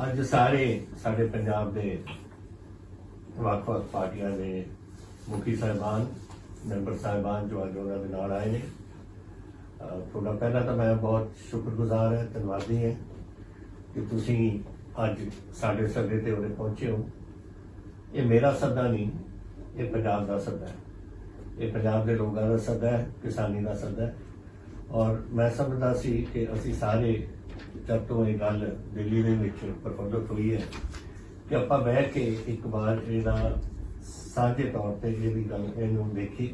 ਅੱਜ ਸਾਰੇ ਸਾਡੇ ਪੰਜਾਬ ਦੇ ਵੱਖ-ਵੱਖ ਪਾਰਟੀਆਂ ਦੇ ਮੁਖੀ ਸਾਹਿਬਾਨ ਮੈਂਬਰ ਸਾਹਿਬਾਨ ਜੋ ਅੱਜ ਉਹਨਾਂ ਦੇ ਨਾਲ ਆਏ ਨੇ ਤੁਹਾਡਾ ਪਹਿਲਾਂ ਤਾਂ ਮੈਂ ਬਹੁਤ ਸ਼ੁਕਰਗੁਜ਼ਾਰ ਹਾਂ ਧੰਨਵਾਦੀ ਹਾਂ ਕਿ ਤੁਸੀਂ ਅੱਜ ਸਾਡੇ ਸੱਦੇ ਤੇ ਉਰੇ ਪਹੁੰਚੇ ਹੋ। ਇਹ ਮੇਰਾ ਸੱਦਾ ਨਹੀਂ, ਇਹ ਪੰਜਾਬ ਦਾ ਸੱਦਾ ਹੈ, ਇਹ ਪੰਜਾਬ ਦੇ ਲੋਕਾਂ ਦਾ ਸੱਦਾ ਹੈ, ਕਿਸਾਨੀ ਦਾ ਸੱਦਾ ਹੈ। ਔਰ ਮੈਂ ਸਮਝਦਾ ਸੀ ਕਿ ਅਸੀਂ ਸਾਰੇ ਜਦ ਤੋਂ ਇਹ ਗੱਲ ਦਿੱਲੀ ਦੇ ਵਿੱਚ ਪ੍ਰਫੁੱਲਤ ਹੋਈ ਹੈ ਕਿ ਆਪਾਂ ਬਹਿ ਕੇ ਇੱਕ ਵਾਰ ਇਹਦਾ ਸਾਂਝੇ ਤੌਰ ਤੇ ਇਹ ਵੀ ਗੱਲ ਇਹਨੂੰ ਦੇਖੀ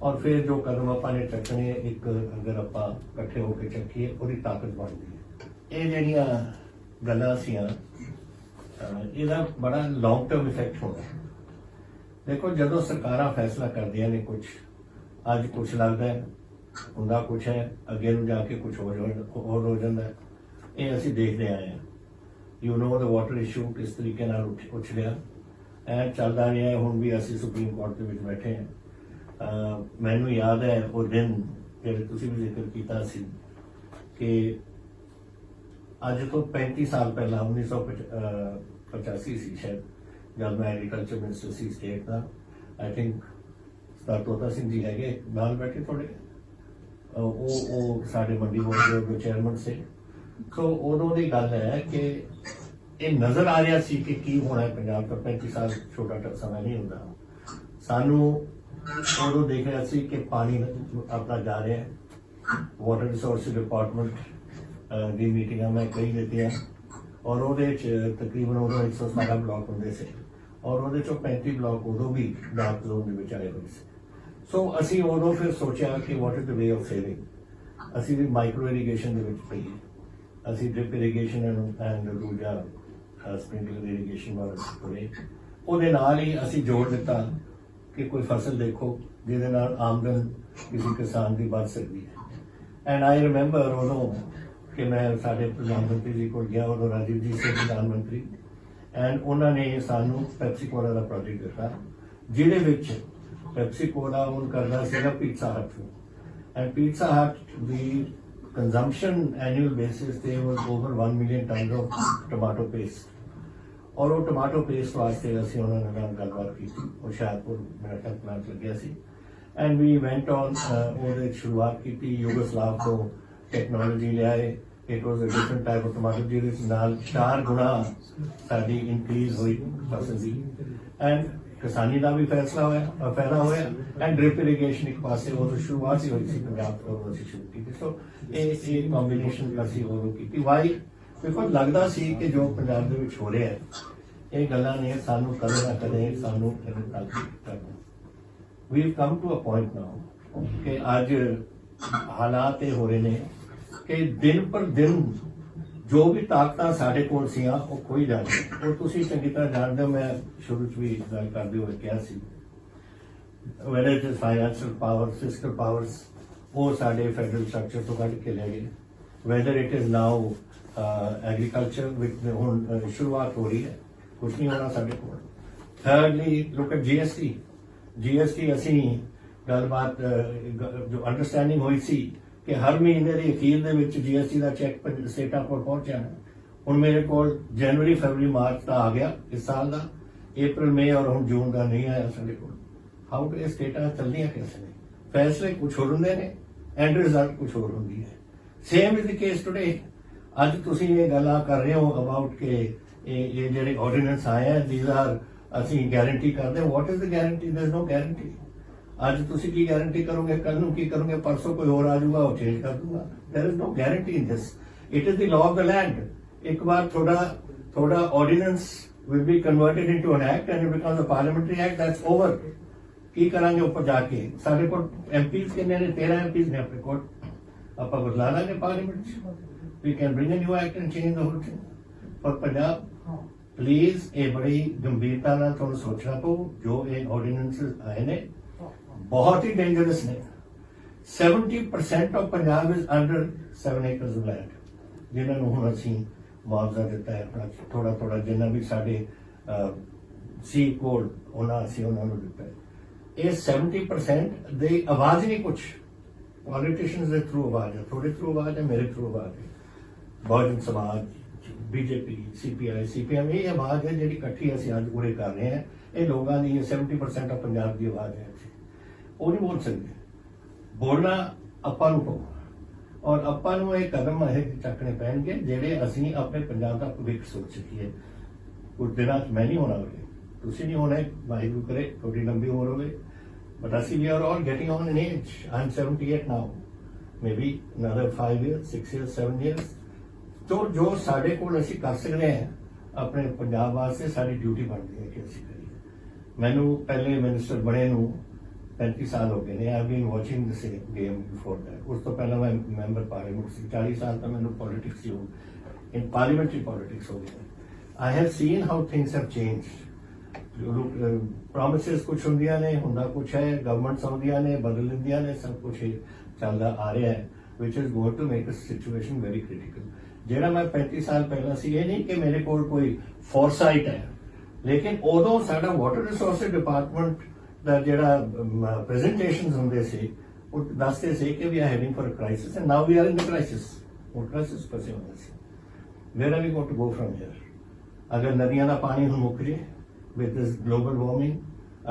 ਔਰ ਫਿਰ ਜੋ ਕਦਮ ਆਪਾਂ ਨੇ ਚੱਕਣੇ ਇੱਕ ਅਗਰ ਆਪਾਂ ਇਕੱਠੇ ਹੋ ਕੇ ਚੱਕੀਏ ਉਹਦੀ ਤਾਕਤ ਬਣਦੀ ਹੈ। ਇਹ ਜਿਹੜੀਆਂ ਗੱਲਾਂ ਸੀਆਂ ਇਹਦਾ ਬੜਾ ਲੌਂਗ ਟਰਮ ਇਫੈਕਟ ਹੋਣਾ। ਦੇਖੋ ਜਦੋਂ ਸਰਕਾਰਾਂ ਫੈਸਲਾ ਕਰਦੀਆਂ ਨੇ ਕੁਝ ਅੱਜ ਕੁਝ ਲੱਗਦਾ ਹੈ ਹੁੰਦਾ ਕੁਝ ਹੈ ਅੱਗੇ ਨੂੰ ਜਾ ਕੇ ਕੁਝ ਹੋਰ ਹੋ ਜਾਂਦਾ ਹੈ। ਇਹ ਅਸੀਂ ਦੇਖਦੇ ਆਏ ਹਾਂ। You know the water issue ਕਿਸ ਤਰੀਕੇ ਨਾਲ ਉਛਲਿਆ ਐ ਚੱਲਦਾ ਰਿਹਾ। ਹੁਣ ਵੀ ਅਸੀਂ ਸੁਪਰੀਮ ਕੋਰਟ ਦੇ ਵਿੱਚ ਬੈਠੇ ਹਾਂ। ਮੈਨੂੰ ਯਾਦ ਹੈ ਉਹ ਦਿਨ ਜਿਹੜੇ ਤੁਸੀਂ ਵੀ ਜ਼ਿਕਰ ਕੀਤਾ ਸੀ ਕਿ ਅੱਜ ਤੋਂ 35 ਸਾਲ ਪਹਿਲਾਂ 1985 ਸੀ ਸ਼ਾਇਦ ਜਦ ਮੈਂ ਐਗਰੀਕਲਚਰ ਮਿਨਿਸਟਰ ਸੀ ਸਟੇਟ ਦਾ। ਆਈ ਥਿੰਕ ਸਰਦਾਰ ਤੋਤਾ ਸਿੰਘ ਜੀ ਹੈਗੇ ਨਾਲ ਬੈਠੇ ਥੋੜੇ ਉਹ ਸਾਡੇ ਮੰਡੀ ਬੋਰਡ ਦੇ ਚੇਅਰਮੈਨ ਸੀ। ਸੋ ਉਦੋਂ ਦੀ ਗੱਲ ਹੈ ਕਿ ਇਹ ਨਜ਼ਰ ਆ ਰਿਹਾ ਸੀ ਕਿ ਕੀ ਹੋਣਾ ਹੈ ਪੰਜਾਬ ਦਾ। 35 ਸਾਲ ਛੋਟਾ ਸਮਾਂ ਨਹੀਂ ਹੁੰਦਾ। ਸਾਨੂੰ ਉਦੋਂ ਦੇਖ ਰਿਹਾ ਸੀ ਕਿ ਪਾਣੀ ਆਪਣਾ ਜਾ ਰਿਹਾ ਹੈ। ਵਾਟਰ ਰਿਸੋਰਸਿਸ ਡਿਪਾਰਟਮੈਂਟ ਦੀ ਮੀਟਿੰਗਾਂ ਮੈਂ ਕਈ ਦਿੱਤੀਆਂ ਔਰ ਉਹਦੇ 'ਚ ਤਕਰੀਬਨ ਉਦੋਂ 117 ਬਲਾਕ ਹੁੰਦੇ ਸੀ ਔਰ ਉਹਦੇ 'ਚੋਂ 35 ਬਲਾਕ ਉਦੋਂ ਵੀ ਡਾਰਕ ਜ਼ੋਨ ਦੇ ਵਿੱਚ ਆਏ ਹੋਏ ਸੀ। ਸੋ ਅਸੀਂ ਉਦੋਂ ਫਿਰ ਸੋਚਿਆ ਕਿ ਵਾਟ is the way of saving. ਅਸੀਂ ਵੀ ਮਾਈਕਰੋ ਇਰੀਗੇਸ਼ਨ ਦੇ ਵਿੱਚ ਪਈਏ। ਅਸੀਂ ਡ੍ਰਿਪ ਇਰੀਗੇਸ਼ਨ ਐਂਡ ਦੂਜਾ ਸਪ੍ਰਿੰਕਲਰ ਇਰੀਗੇਸ਼ਨ ਵਾਲਾ ਪਏ। ਉਹਦੇ ਨਾਲ ਹੀ ਅਸੀਂ ਜੋੜ ਦਿੱਤਾ ਕਿ ਕੋਈ ਫਸਲ ਦੇਖੋ ਜਿਹਦੇ ਨਾਲ ਆਮਦਨ ਕਿਸੇ ਕਿਸਾਨ ਦੀ ਵੱਧ ਸਕਦੀ ਹੈ। ਐਂਡ ਆਈ ਰਿਮੈਂਬਰ ਉਦੋਂ ਕਿ ਮੈਂ ਸਾਡੇ ਪ੍ਰਧਾਨ ਮੰਤਰੀ ਜੀ ਕੋਲ ਗਿਆ ਉਦੋਂ ਰਾਜੀਵ ਜੀ ਸੀ ਪ੍ਰਧਾਨ ਮੰਤਰੀ ਐਂਡ ਉਹਨਾਂ ਨੇ ਸਾਨੂੰ ਪੈਪਸੀ ਕੋਲਾ ਦਾ ਪ੍ਰੋਜੈਕਟ ਦਿੱਤਾ ਜਿਹਦੇ ਵਿੱਚ ਪੈਪਸੀ ਕੋਲਾ ਉਹ ਕਰਦਾ ਸੀਗਾ ਪੀਜ਼ਾ ਹਟ ਨੂੰ। ਐਂਡ ਪੀਜ਼ਾ ਹਟ ਦੀ consumption annual basis they were over 1 million tons of tomato paste और वो टमाटो पेस्ट वास्ते ਅਸੀਂ ਉਹਨਾਂ ਨਾਲ ਗੱਲਬਾਤ ਕੀਤੀ ਉਹ ਸ਼ਾਹਪੁਰ ਮੇਰਾ ਖਿਆਲ ਪਲਾਂਟ ਲੱਗਿਆ ਸੀ ਐਂਡ ਵੀ ਵੈਂਟ ਔਨ ਉਹਦੇ ਸ਼ੁਰੂਆਤ ਕੀਤੀ ਯੂਗੋਸਲਾਵ ਤੋਂ ਟੈਕਨੋਲੋਜੀ ਲਿਆਏ। It was a different type of tomato ਜਿਹਦੇ ਨਾਲ 4 ਗੁਣਾ ਸਾਡੀ ਇਨਕਰੀਜ਼ ਹੋਈ ਫਸਲ ਦੀ ਐਂਡ ਕਿਸਾਨੀ ਦਾ ਵੀ ਫਾਇਦਾ ਹੋਇਆ ਐਂਡ ਡ੍ਰਿਪ ਇਰੀਗੇਸ਼ਨ ਇੱਕ ਪਾਸੇ ਉਹ ਸ਼ੁਰੂਆਤ ਹੀ ਹੋਈ ਸੀ ਪੰਜਾਬ ਤੋਂ ਅਸੀਂ ਸ਼ੁਰੂ ਕੀਤੀ। ਸੋ ਇਹ ਕੰਬੀਨੇਸ਼ਨ ਅਸੀਂ ਉਹ ਕੀਤੀ ਵਾਈ ਬਿਕੋਜ਼ ਲੱਗਦਾ ਸੀ ਕਿ ਜੋ ਪੰਜਾਬ ਦੇ ਵਿੱਚ ਹੋ ਰਿਹਾ ਹੈ ਇਹ ਗੱਲਾਂ ਨੇ ਸਾਨੂੰ ਕਦੇ ਨਾ ਕਦੇ ਸਾਨੂੰ ਕਰਨਾ। ਵੀ ਕਮ ਟੂ ਅ ਪੁਆਇੰਟ ਨਾਓ ਕਿ ਅੱਜ ਹਾਲਾਤ ਇਹ ਹੋ ਰਹੇ ਨੇ ਕਿ ਦਿਨ ਪਰ ਦਿਨ ਜੋ ਵੀ ਤਾਕਤਾਂ ਸਾਡੇ ਕੋਲ ਸੀਆਂ ਉਹ ਖੋਈ ਜਾ ਰਹੀਆਂ। ਉਹ ਤੁਸੀਂ ਚੰਗੀ ਤਰ੍ਹਾਂ ਜਾਣਦੇ ਹੋ। ਮੈਂ ਸ਼ੁਰੂ 'ਚ ਵੀ ਗੱਲ ਕਰਦੇ ਹੋਏ ਕਿਹਾ ਸੀ whether it is financial power, fiscal powers ਉਹ ਸਾਡੇ ਫੈਡਰਲ ਸਟਰਕਚਰ ਤੋਂ ਕੱਢ ਕੇ ਲੈ ਗਏ। whether it is now agriculture ਵਿੱਚ ਹੁਣ ਸ਼ੁਰੂਆਤ ਹੋ ਰਹੀ ਹੈ ਕੁਛ ਨਹੀਂ ਹੋਣਾ ਸਾਡੇ ਕੋਲ। ਥਰਡਲੀ ਲੁੱਕ ਐਟ GST ਅਸੀਂ ਗੱਲਬਾਤ ਜੋ ਅੰਡਰਸਟੈਂਡਿੰਗ ਹੋਈ ਸੀ ਕਿ ਹਰ ਮਹੀਨੇ ਦੇ ਅਖੀਰ ਦੇ ਵਿੱਚ GST ਦਾ ਚੈੱਕ ਸਟੇਟਾਂ ਕੋਲ ਪਹੁੰਚਿਆ। ਹੁਣ ਮੇਰੇ ਕੋਲ ਜਨਵਰੀ ਫਰਵਰੀ ਮਾਰਚ ਦਾ ਆ ਗਿਆ ਇਸ ਸਾਲ ਦਾ। ਅਪ੍ਰੈਲ ਮਈ ਔਰ ਹੁਣ ਜੂਨ ਦਾ ਨਹੀਂ ਆਇਆ ਸਾਡੇ ਕੋਲ। ਹਾਊ ਟੂ ਇਹ ਸਟੇਟਾਂ ਚੱਲਦੀਆਂ ਕਿਸ ਨੇ। ਫੈਸਲੇ ਕੁਛ ਹੋਰ ਹੁੰਦੇ ਨੇ ਐਂਡ ਰਿਜ਼ਲਟ ਕੁਛ ਹੋਰ ਹੁੰਦੀ ਹੈ। Same is the case today. ਅੱਜ ਤੁਸੀਂ ਇਹ ਗੱਲਾਂ ਕਰ ਰਹੇ ਹੋ ਅਬਾਊਟ ਕਿ ਇਹ ਜਿਹੜੇ ਆਰਡੀਨੈਂਸ ਆਏ ਆ ਥੀਸ ਆਰ ਅਸੀਂ ਗਾਰੰਟੀ ਕਰਦੇ ਹਾਂ। What is the guarantee? There is no guarantee. ਅੱਜ ਤੁਸੀਂ ਕੀ ਗਾਰੰਟੀ ਕਰੋਗੇ ਕੱਲ ਨੂੰ ਕੀ ਕਰੋਗੇ ਪਰਸੋਂ ਕੋਈ ਹੋਰ ਆ ਜਾਊਗਾ ਉਹ ਚੇਂਜ ਕਰ ਦੂਗਾ। There is no guarantee in this. It is the law of the land. ਇੱਕ ਵਾਰ ਤੁਹਾਡਾ ordinance will be converted into an act and it becomes a parliamentary act, that's over. ਕੀ ਕਰਾਂਗੇ ਉੱਪਰ ਜਾ ਕੇ? ਸਾਡੇ ਕੋਲ MPs ਕਿੰਨੇ ਨੇ? 13 MPs ਨੇ ਆਪਣੇ ਕੋਲ। ਆਪਾਂ ਬਦਲਾ ਲਾਂਗੇ ਪਾਰਲੀਮੈਂਟ 'ਚ। we can bring a new act and change the whole thing. ਪਰ ਪੰਜਾਬ ਪਲੀਜ਼ ਇਹ ਬੜੀ ਗੰਭੀਰਤਾ ਨਾਲ ਤੁਹਾਨੂੰ ਸੋਚਣਾ ਪਊ। ਜੋ ਇਹ ਆਰਡੀਨੈਂਸਸ ਆਏ ਨੇ ਬਹੁਤ ਹੀ ਡੇਂਜਰਸ ਨੇ। 70% of Punjab is under 7 acres of land ਜਿਨ੍ਹਾਂ ਨੂੰ ਹੁਣ ਅਸੀਂ ਮੁਆਵਜ਼ਾ ਦਿੱਤਾ ਹੈ ਆਪਣਾ ਥੋੜਾ ਜਿੰਨਾ ਵੀ ਸਾਡੇ ਸੀ ਕੋਲ ਅਸੀਂ ਉਹਨਾਂ ਨੂੰ ਦਿੱਤਾ ਹੈ। ਇਹ 70% ਦੀ ਆਵਾਜ਼ ਨਹੀਂ ਕੁਛ। ਪੋਲੀਟੀਸ਼ੀਅਨਸ ਦੇ ਥਰੂ ਆਵਾਜ਼ ਹੈ, ਤੁਹਾਡੇ ਥਰੂ ਆਵਾਜ਼ ਹੈ, ਮੇਰੇ ਥਰੂ ਆਵਾਜ਼ ਹੈ। ਬਹੁਜਨ ਸਮਾਜ बीजेपी CPI CPM ये आवाज है जी इकट्ठी असं अज पूरे कर रहे हैं ये लोगों की 70% ऑफ पंजाब की आवाज है वो नहीं बोल सकते बोलना आपां नूं पਊ और आपां नूं ये कदम ये चकने पैणगे ਜਿਹੜੇ ਅਸੀਂ अपने पंजाब का भविख सोच सकीए कुछ दिनों मैं नहीं होना उरे तुसीं नहीं होना वाहिगुरू करे थोड़ी लंबी उम्र होवे बट ਅਸੀਂ we are all getting on in age I'm 78 now maybe another 5 years 6 years 7 years तो जो साढ़े कोल ਅਸੀਂ कर सकते हैं अपने पंजाब वास्ते साड़ी ड्यूटी बनती है कि ਅਸੀਂ करिए मैनू पहले मिनिस्टर बने नूं 35 साल हो गए I been watching the same game before that उस तो पहले मैं मैंबर पार्लियामेंट सी 40 साल तक मैंने पॉलिटिक्स ही इन पार्लियामेंट्री पॉलिटिक्स हो गया I have seen how things have changed promises कुछ होंदियां ने हुंदा कुछ है गवर्नमेंट्स आउंदियां ने बदल लैंदियां ने सब कुछ चलदा आ रहा है which is going to make a situation very critical जेड़ा मैं 35 साल पहला सी ये नहीं कि मेरे कोल कोई फोरसाइट है लेकिन उदों साडा वाटर रिसोर्सिस डिपार्टमेंट दा जेड़ा प्रेजेंटेशंस हुंदे सी वो दसदे सी कि we are heading for a crisis and now we are in the crisis और क्राइसिस फसे हुए सी where are we going to go from here अगर नदियां दा पानी हुण मुक जे विद दिस ग्लोबल वार्मिंग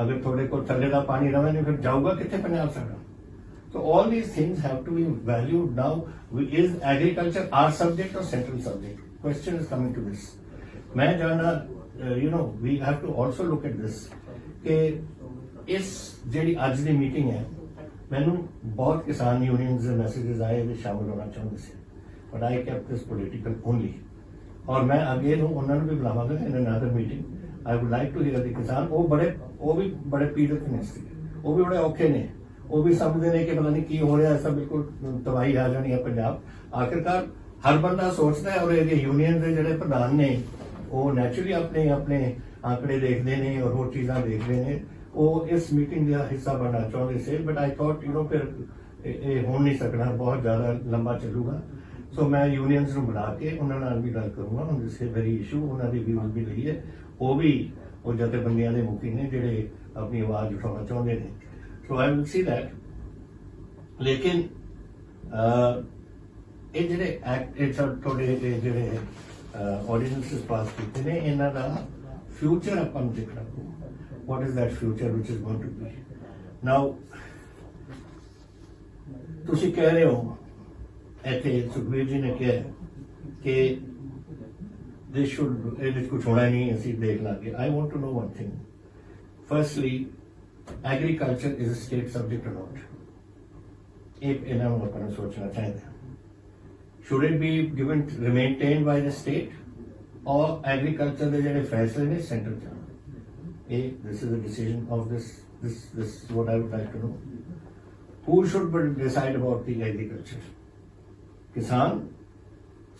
अगर थोड़े को थल्ले दा पानी रवे नहीं फिर जाऊगा कित्थे पंजाब साडा So all these things have to be valued now. Is agriculture our subject or central subject? Question is coming to this. मैं जानना, we have to also look at this. कि इस जेडी आज दी मीटिंग है, मैंने बहुत किसान यूनियंस के मैसेजेस आए वे शामिल होना चाहते थे, but I kept this political only. और मैं अगेन उन्होंने भी बुलावांगा in another meeting. I would like to hear the किसान वो भी बड़े पीड़ित ने वो भी बड़े औखे ने वो भी समझते हैं कि पता नहीं की हो रहा है ऐसा बिल्कुल तबाही आ जानी है पंजाब आखिरकार हर बंदा सोचता है और ये यूनियन के जोड़े प्रधान ने वो नैचुरली अपने अपने आंकड़े देखते हैं और वो चीज़ा देखते हैं वो इस मीटिंग का हिस्सा बनना चाहते थे बट आई थॉट फिर ये हो नहीं सकना बहुत ज़्यादा लंबा चलूगा सो मैं यूनियंस बुला के उन्होंने भी गल करूँगा उन दिस वेरी इशू उन्होंने व्यूज भी लईए वो भी वो जथेबंदियां के मुखी ने जोड़े अपनी आवाज़ उठाना चाहते हैं So I will see that. लेकिन ये जेडे एक्ट थोड़े जेडे ऑर्डिनेंसेस पास किए ने इन्हां दा फ्यूचर अपन देखना what is that future which is going to be now तुसी कह रहे हो ऐसे सुखबीर जी ने कहा कि दिस शुड ये कुछ होना नहीं ਅਸੀਂ देख लांगे I want to know one thing firstly agriculture is a state subject or not? If anyone upon sochna chahiye, should it be given maintained by the state or agriculture the jehde faisle ne central chana? This is a decision of this is what I would like to know. Who should decide about the agriculture? Kisan,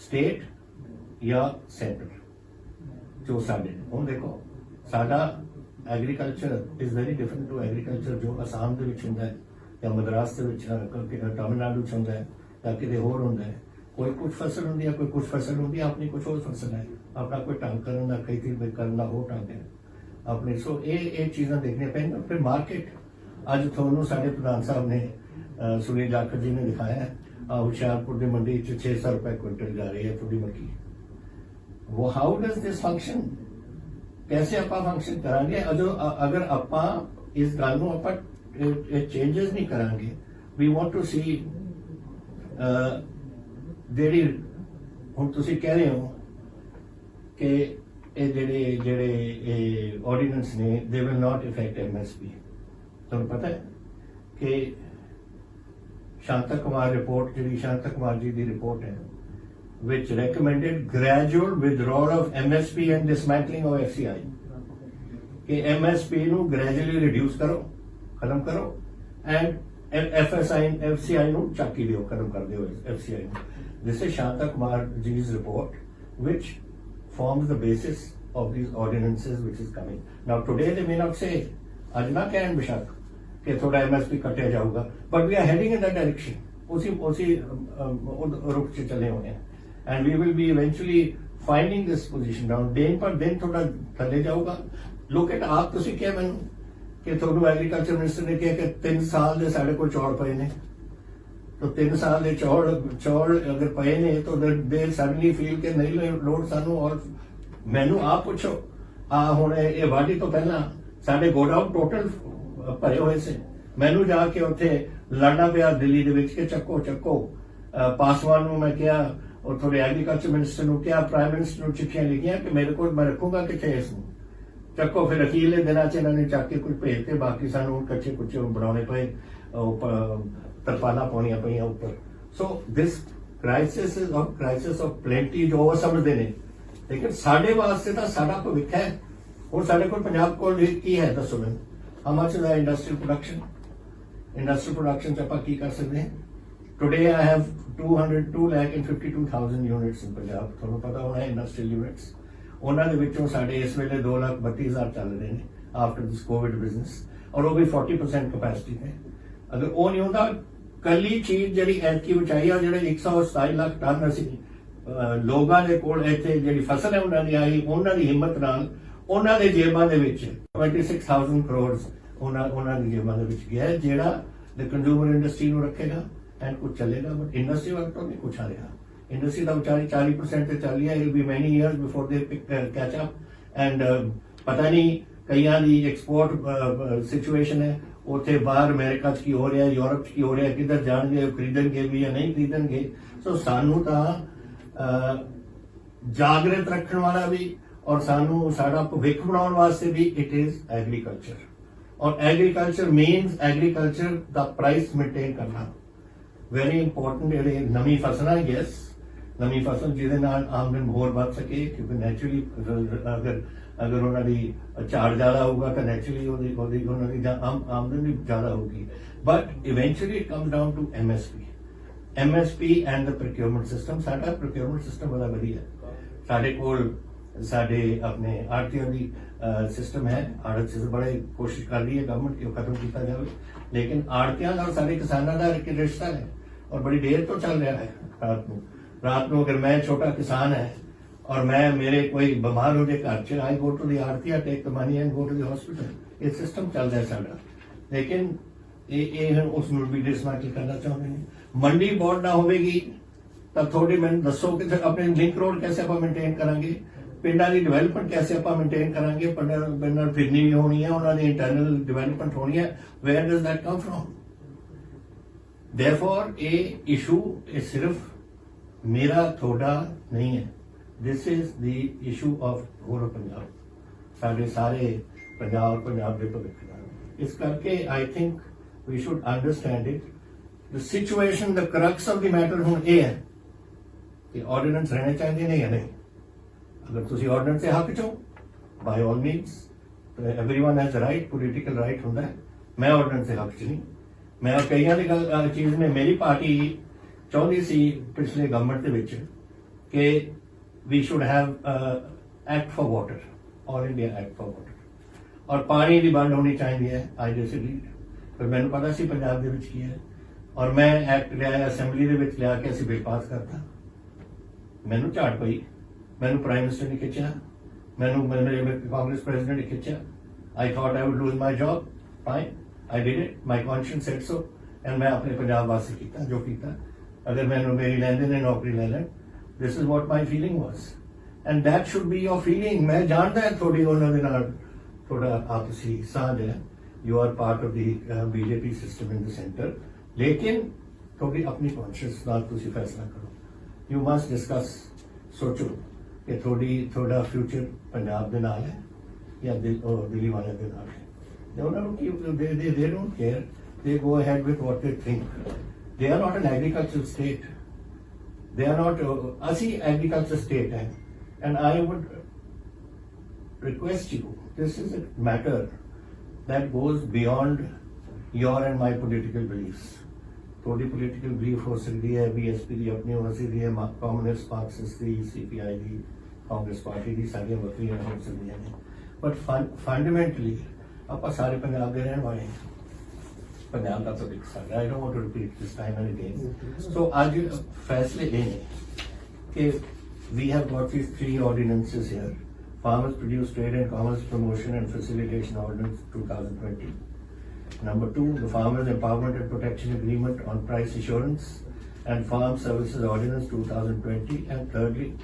state या central? जो साडे हुण देखो साडा agriculture is very different to agriculture जो असम के होंगे या मद्रास के तमिलनाडु होंगे या कि होर होंगे कोई कुछ फसल होंगी कोई कुछ फसल होंगी अपनी कुछ और फसल है अपना कोई ढंग करने का खेती करने का हो ढंग है अपने सो ये चीज़ा देखने पैंगी फिर मार्केट अज थोनों साढ़े प्रधान साहब ने सुनील जाखड़ जी ने दिखाया है हुशियारपुर की मंडी 600 रुपए क्विंटल जा रही है थोड़ी मक्की वो हाउ डज दिस फंक्शन कैसे आप फंक्शन करांगे अगर आप इस गल को आप चेंजेस नहीं करांगे वी वांट टू सी जेडी हुण तुसीं कह रहे हो कि ये जेडे ऑर्डिनेंस ने they will not effect MSP तुहानूं पता है कि शांता कुमार रिपोर्ट जी शांता कुमार जी की रिपोर्ट है which recommended gradual withdrawal of MSP and dismantling of FCI. कि MSP नु gradually reduce करो, खत्म करो, and FCI नु चाकी दियो, खत्म कर दियो FCI नु. This is Shanta Kumar ji's report, which forms the basis of these ordinances which is coming. Now today they may not say, आज ना कहन बेशक कि थोड़ा MSP कटे जाऊगा, but we are heading in that direction. उसी रुख से चले हुए हैं. And we will be eventually finding this position down. दिन पर दिन थोड़ा थले जाऊगा. Look at आप तुसी क्या मैंने कि थोड़ू एग्रीकल्चर मिनिस्टर ने कहा कि 3 साल दे साढ़े को चौड़ पे ने तो 3 साल ਦੇ ਚੌਲ ਅਗਰ ਪਏ ਨੇ ਤਾਂ ਦੇ ਸਡਨਲੀ ਫੀਲ ਕਿ ਨਹੀਂ ਲੋੜ ਸਾਨੂੰ। ਔਰ ਮੈਨੂੰ ਆਪ ਪੁੱਛੋ ਆ ਹੁਣ ਇਹ ਵਾਢੀ ਤੋਂ ਪਹਿਲਾਂ ਸਾਡੇ ਗੋਡਾਊਨ ਟੋਟਲ ਭਰੇ ਹੋਏ ਸੀ। ਮੈਨੂੰ ਜਾ ਕੇ ਉੱਥੇ ਲੜਨਾ ਪਿਆ ਦਿੱਲੀ ਦੇ ਵਿੱਚ ਕਿ ਚੱਕੋ ਪਾਸਵਾਨ ਨੂੰ ਮੈਂ ਕਿਹਾ ਔਰ ਤੁਹਾਡੇ ਐਗਰੀਕਲਚਰ ਮਿਨਿਸਟਰ ਨੂੰ ਕਿਹਾ, ਪ੍ਰਾਈਮ ਮਿਨਿਸਟਰ ਨੂੰ ਚਿੱਠੀਆਂ ਲਿਖੀਆਂ ਕਿ ਮੇਰੇ ਕੋਲ ਮੈਂ ਰੱਖੂੰਗਾ ਕਿੱਥੇ ਇਸ ਨੂੰ ਚੱਕੋ। ਫਿਰ ਅਖੀਰਲੇ ਦਿਨਾਂ 'ਚ ਇਹਨਾਂ ਨੇ ਚੱਕ ਕੇ ਕੁਝ ਭੇਜ ਤੇ ਬਾਕੀ ਸਾਨੂੰ ਕੱਚੇ ਕੁੱਚੇ ਬਣਾਉਣੇ ਪਏ, ਤਰਪਾਲਾਂ ਪਾਉਣੀਆਂ ਪਈਆਂ ਉੱਪਰ। ਸੋ ਦਿਸ ਕ੍ਰਾਈਸਿਸ ਆਫ ਪਲੈਂਟੀ ਜੋ ਉਹ ਸਮਝਦੇ ਨੇ, ਲੇਕਿਨ ਸਾਡੇ ਵਾਸਤੇ ਤਾਂ ਸਾਡਾ ਭਵਿੱਖ ਹੈ। ਹੁਣ ਸਾਡੇ ਕੋਲ ਪੰਜਾਬ ਕੋਲ ਕੀ ਹੈ ਦੱਸੋ ਮੈਨੂੰ? How much the industrial production 'ਚ ਆਪਾਂ ਕੀ ਕਰ ਸਕਦੇ ਹਾਂ? ਟੁਡੇ ਆਈ ਹੈਵ 2,52,000 ਯੂਨਿਟਸ ਇਨ ਪੰਜਾਬ। ਤੁਹਾਨੂੰ ਪਤਾ ਹੋਣਾ ਇੰਡਸਟਰੀਅਲ ਯੂਨਿਟਸ, ਉਹਨਾਂ ਦੇ ਵਿੱਚੋਂ ਸਾਡੇ ਇਸ ਵੇਲੇ 2,32,000 ਚੱਲ ਰਹੇ ਨੇ ਆਫਟਰ ਦਿਸ ਕੋਵਿਡ ਬਿਜ਼ਨਸ, ਔਰ ਉਹ ਵੀ 40% ਕਪੈਸਿਟੀ ਤੇ। ਅਗਰ ਉਹ ਨਹੀਂ ਹੁੰਦਾ, ਕੱਲੀ ਚੀਜ਼ ਜਿਹੜੀ ਐਤਕੀ ਵਿਚਾਈ ਆ, ਜਿਹੜੇ 127 ਲੱਖ ਟਨ ਅਸੀਂ ਲੋਕਾਂ ਦੇ ਕੋਲ ਇੱਥੇ ਜਿਹੜੀ ਫਸਲ ਹੈ ਉਹਨਾਂ ਦੀ ਆਈ, ਉਹਨਾਂ ਦੀ ਹਿੰਮਤ ਨਾਲ ਉਹਨਾਂ ਦੇ ਜੇਬਾਂ ਦੇ ਵਿੱਚ 26,000 ਕਰੋੜ ਉਹਨਾਂ ਦੀ ਜੇਬਾਂ ਦੇ ਵਿੱਚ ਗਿਆ, ਜਿਹੜਾ ਕੰਜ਼ਿਊਮਰ ਇੰਡਸਟਰੀ ਨੂੰ ਰੱਖੇਗਾ ਐਂਡ ਕੁਝ ਚੱਲੇਗਾ। ਬਟ ਇੰਡਸਟਰੀ ਵੱਲ ਤਾਂ ਨਹੀਂ ਕੁਛ ਆ ਰਿਹਾ। ਇੰਡਸਟਰੀ ਦਾ ਵਿਚਾਰੀ 40% ਤੇ ਚੱਲ ਰਿਹਾ। ਇਟ ਬੀ ਮੈਨੀ ਇਅਰਸ ਬਿਫੋਰ ਦੇ ਕੈਚ ਅਪ। ਐਂਡ ਪਤਾ ਨਹੀਂ ਕਈਆਂ ਦੀ ਐਕਸਪੋਰਟ ਸਿਚੁਏਸ਼ਨ ਹੈ, ਉੱਥੇ ਬਾਹਰ ਅਮਰੀਕਾ 'ਚ ਕੀ ਹੋ ਰਿਹਾ, ਯੂਰਪ 'ਚ ਕੀ ਹੋ ਰਿਹਾ, ਕਿੱਧਰ ਜਾਣਗੇ, ਖਰੀਦਣਗੇ ਵੀ ਜਾਂ ਨਹੀਂ ਖਰੀਦਣਗੇ। ਸੋ ਸਾਨੂੰ ਤਾਂ ਜਾਗਰਤ ਰੱਖਣ ਵਾਲਾ ਵੀ ਔਰ ਸਾਨੂੰ ਸਾਡਾ ਭਵਿੱਖ ਬਣਾਉਣ ਵਾਸਤੇ ਵੀ ਇਟ ਇਜ਼ ਐਗਰੀਕਲਚਰ। ਔਰ ਐਗਰੀਕਲਚਰ ਮੀਨਸ ਐਗਰੀਕਲਚਰ ਦਾ ਪ੍ਰਾਈਸ ਮੇਨਟੇਨ ਕਰਨਾ ਵੈਰੀ ਇੰਪੋਰਟੈਂਟ। ਜਿਹੜੇ ਨਵੀਂ ਫਸਲਾਂ, ਯੈਸ ਨਵੀਂ ਫਸਲ ਜਿਹਦੇ ਨਾਲ ਆਮਦਨ ਹੋਰ ਵੱਧ ਸਕੇ, ਕਿਉਂਕਿ ਨੈਚੁਰਲੀ ਅਗਰ ਉਹਨਾਂ ਦੀ ਝਾੜ ਜ਼ਿਆਦਾ ਹੋਊਗਾ ਤਾਂ ਨੈਚੁਰਲੀ ਉਹਨਾਂ ਦੀ ਆਮਦਨ ਵੀ ਜ਼ਿਆਦਾ ਹੋਊਗੀ। But eventually it comes down to MSP and the procurement system. ਸਾਡਾ ਪ੍ਰੋਕਿਊਰਮੈਂਟ ਸਿਸਟਮ ਬੜਾ ਵਧੀਆ। ਸਾਡੇ ਕੋਲ ਸਾਡੇ ਆਪਣੇ ਆੜਤੀਆਂ ਦੀ ਸਿਸਟਮ ਹੈ। ਆੜਤ ਬੜੇ ਕੋਸ਼ਿਸ਼ ਕਰ ਰਹੀ ਹੈ ਗਵਰਨਮੈਂਟ ਕਿ ਉਹ ਖਤਮ ਕੀਤਾ ਜਾਵੇ, ਲੇਕਿਨ ਆੜਤੀਆਂ ਨਾਲ ਸਾਡੇ ਕਿਸਾਨਾਂ ਦਾ ਇੱਕ ਰਿਸ਼ਤਾ ਹੈ ਔਰ ਬੜੀ ਦੇਰ ਤੋਂ ਚੱਲ ਰਿਹਾ ਹੈ। ਰਾਤ ਨੂੰ ਅਗਰ ਮੈਂ ਛੋਟਾ ਕਿਸਾਨ ਹੈ ਔਰ ਮੇਰੇ ਕੋਈ ਬਿਮਾਰ ਹੋ ਜਾਏ ਘਰ 'ਚ, ਆਈ ਗੋ ਟੂ ਦੀ ਆੜਤੀਆ, take the money and go to the hospital. ਇਹ ਸਿਸਟਮ ਚੱਲਦਾ ਹੈ ਸਾਡਾ, ਲੇਕਿਨ ਇਹ ਉਸ ਨੂੰ ਵੀ ਡਿਸਮੈਂਟਲ ਕਰਨਾ ਚਾਹੁੰਦੇ ਨੇ। ਮੰਡੀ ਬੋਰਡ ਨਾ ਹੋਵੇਗੀ ਤਾਂ ਥੋੜੀ ਮੈਨੂੰ ਦੱਸੋ ਕਿ ਆਪਣੇ ਲਿੰਕ ਰੋਡ ਕੈਸੇ ਆਪਾਂ ਮੇਨਟੇਨ ਕਰਾਂਗੇ, ਪਿੰਡਾਂ ਦੀ ਡਿਵੈਲਪਮੈਂਟ ਕੈਸੇ ਆਪਾਂ ਮੇਨਟੇਨ ਕਰਾਂਗੇ, ਪਿੰਡਾਂ ਫਿਰਨੀ ਵੀ ਹੋਣੀ ਹੈ, ਉਹਨਾਂ ਦੀ ਇੰਟਰਨਲ ਡਿਵੈਲਪਮੈਂਟ ਹੋਣੀ ਹੈ। Where does that come from? Therefore ਇਹ ਇਸ਼ੂ ਇਹ ਸਿਰਫ ਮੇਰਾ ਤੁਹਾਡਾ ਨਹੀਂ ਹੈ। This is the issue of whole Punjab, ਸਾਡੇ ਸਾਰੇ ਪੰਜਾਬ ਦੇ ਭਵਿੱਖ ਦਾ। ਇਸ ਕਰਕੇ I think we should understand it. The situation, the crux of the matter ਹੁਣ ਇਹ ਹੈ ਕਿ ਆਰਡੀਨੈਂਸ ਰਹਿਣੇ ਚਾਹੀਦੇ ਨੇ ਜਾਂ ਨਹੀਂ। ਅਗਰ ਤੁਸੀਂ ਆਰਡੀਨੈਂਸ ਦੇ ਹੱਕ 'ਚ ਹੋ, by all means, everyone has right, political right ਹੁੰਦਾ ਹੈ। ਮੈਂ ਆਰਡੀਨੈਂਸ ਦੇ ਹੱਕ ਚ ਨਹੀਂ। ਮੈਂ ਕਈਆਂ ਦੀ ਗੱਲ ਚੀਜ਼ ਨੇ, ਮੇਰੀ ਪਾਰਟੀ ਚਾਹੁੰਦੀ ਸੀ ਪਿਛਲੇ ਗਵਰਨਮੈਂਟ ਦੇ ਵਿੱਚ ਕਿ we should have act for water, all India act for water, ਔਰ ਪਾਣੀ ਦੀ ਵੰਡ ਹੋਣੀ ਚਾਹੀਦੀ ਹੈ। ਆਈ ਡਿਸਐਗਰੀ, ਪਰ ਮੈਨੂੰ ਪਤਾ ਸੀ ਪੰਜਾਬ ਦੇ ਵਿੱਚ ਕੀ ਹੈ, ਔਰ ਮੈਂ ਐਕਟ ਲਿਆ, ਅਸੈਂਬਲੀ ਦੇ ਵਿੱਚ ਲਿਆ ਕੇ ਅਸੀਂ ਬਿੱਲ ਪਾਸ ਕਰਤਾ। ਮੈਨੂੰ ਝਾੜ ਪਈ, ਮੈਨੂੰ ਪ੍ਰਾਈਮ ਮਿਨਿਸਟਰ ਨੇ ਖਿੱਚਿਆ, ਮੈਨੂੰ ਕਾਂਗਰਸ ਪ੍ਰੈਜ਼ੀਡੈਂਟ ਨੇ ਖਿੱਚਿਆ। I thought I would lose my job. Fine, I did it. My conscience said so. And मैं अपने पंजाब वास्ते कीता जो कीता। अगर मैं मेरी लैंदे ने नौकरी ले लें, this is what my feeling was. And that should be your feeling. मैं जानता है थोड़ी ਉਹਨਾਂ ਦੇ ਨਾਲ थोड़ा आपसी साझ है. You are part of the BJP system in the center. लेकिन थोड़ी अपनी conscience ਨਾਲ ਤੁਸੀਂ फैसला करो. You must discuss. सोचो कि थोड़ा फ्यूचर पंजाब ਦੇ ਨਾਲ ਹੈ ਜਾਂ ਦਿੱਲੀ ਵਾਲਿਆਂ ਦੇ ਨਾਲ ਹੈ। They don't care. They go ahead with what they think. They are not an agricultural state. They are not ਅਸੀਂ agricultural state है. And I would request you, this is a matter that goes beyond your and my political beliefs. थोड़ी political belief हो सकती है, BSP ਦੀ ਆਪਣੀ ਹੋ ਸਕਦੀ ਹੈ, Communist Marxist ਦੀ, CPI ਦੀ, ਕਾਂਗਰਸ ਪਾਰਟੀ ਦੀ, ਸਾਰੀਆਂ ਵੱਖਰੀਆਂ ਹੋ ਸਕਦੀਆਂ ਨੇ। ਬਟ ਫੰਡਾਮੈਂਟਲੀ ਆਪਾਂ ਸਾਰੇ ਪੰਜਾਬ ਦੇ ਰਹਿਣ ਵਾਲੇ ਹਾਂ। ਪੰਜਾਬ ਦਾ ਤਾਂ ਇੱਕ ਸਾਡਾ, I don't want to repeat this time and again. So ਅੱਜ ਫੈਸਲੇ ਇਹ ਨੇ ਕਿ we have got these 3 ordinances here. Farmers Produce Trade and Commerce Promotion and Facilitation Ordinance 2020. Number 2, the Farmers Empowerment and Protection Agreement on Price Assurance and Farm Services Ordinance 2020. And thirdly,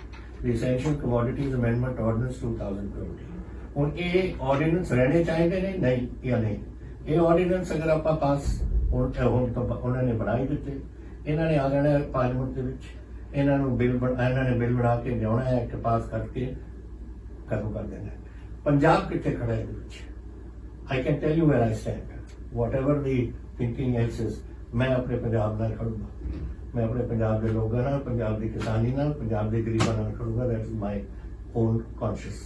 the Essential Commodities Amendment Ordinance 2020. ਹੁਣ ਇਹ ordinance ਰਹਿਣੇ ਚਾਹੀਦੇ ਨੇ ਨਹੀਂ ਜਾਂ ਨਹੀਂ? ਇਹ ordinance ਅਗਰ ਆਪਾਂ ਪਾਸ ਹੁਣ ਤਾਂ ਉਹਨਾਂ ਨੇ ਬਣਾ ਹੀ ਦਿੱਤੇ, ਇਹਨਾਂ ਨੇ ਆ ਜਾਣਾ ਪਾਰਲੀਮੈਂਟ ਦੇ ਵਿੱਚ, ਇਹਨਾਂ ਨੇ ਬਿੱਲ ਬਣਾ ਕੇ ਲਿਆਉਣਾ ਹੈ, ਐਕਟ ਪਾਸ ਕਰਕੇ ਖਤਮ ਕਰ ਦੇਣਾ। ਪੰਜਾਬ ਕਿੱਥੇ ਖੜਾ ਹੈ ਇਹਦੇ ਵਿੱਚ? I can tell you where I stand. Whatever the thinking else is, मैं अपने पंजाब नाल खड़ूंगा, मैं अपने पंजाब के लोगों नाल, पंजाब की किसानी नाल, पंजाब के गरीबां नाल खड़ूंगा। That is my own conscience.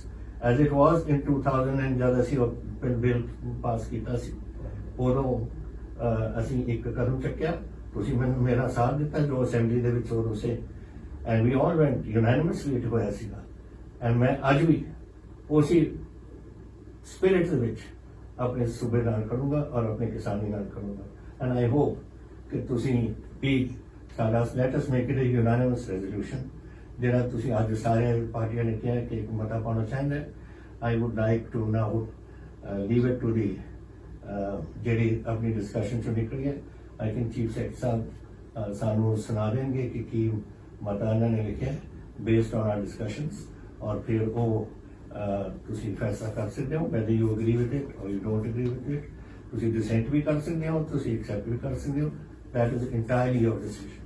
As it was in 2000 and जब असी बिल पास किया सी, उदों असी एक कदम चुक्या, तुसीं मैनूं मेरा साथ दिता जो असेंबली दे विच उदों से, and we all went unanimously it होया सीगा। and मैं अज भी उसी स्पिरिट दे विच अपने सूबे नाल करूंगा और अपने किसानी नाल करूंगा। एंड आई होप कि तुसीं भी साडा let us make it a unanimous resolution जिहड़ा तुसीं अज सारे पार्टियां ने कहा कि एक मता पाना चाहता है। I would like to now leave it to the जिहड़ी अपनी डिस्कशन चों निकली है। आई थिंक चीफ सैक्रेटरी साहब सानू सुना देंगे कि मता इन्हां ने लिखिया है बेस्ड ऑन आवर डिस्कशंस, और फिर वो ਤੁਸੀਂ फैसला कर सकते हो whether you agree with it or you don't agree with it। ਤੁਸੀਂ dissent भी कर सकते हो, ਤੁਸੀਂ accept भी कर सकते हो। That is entirely your decision।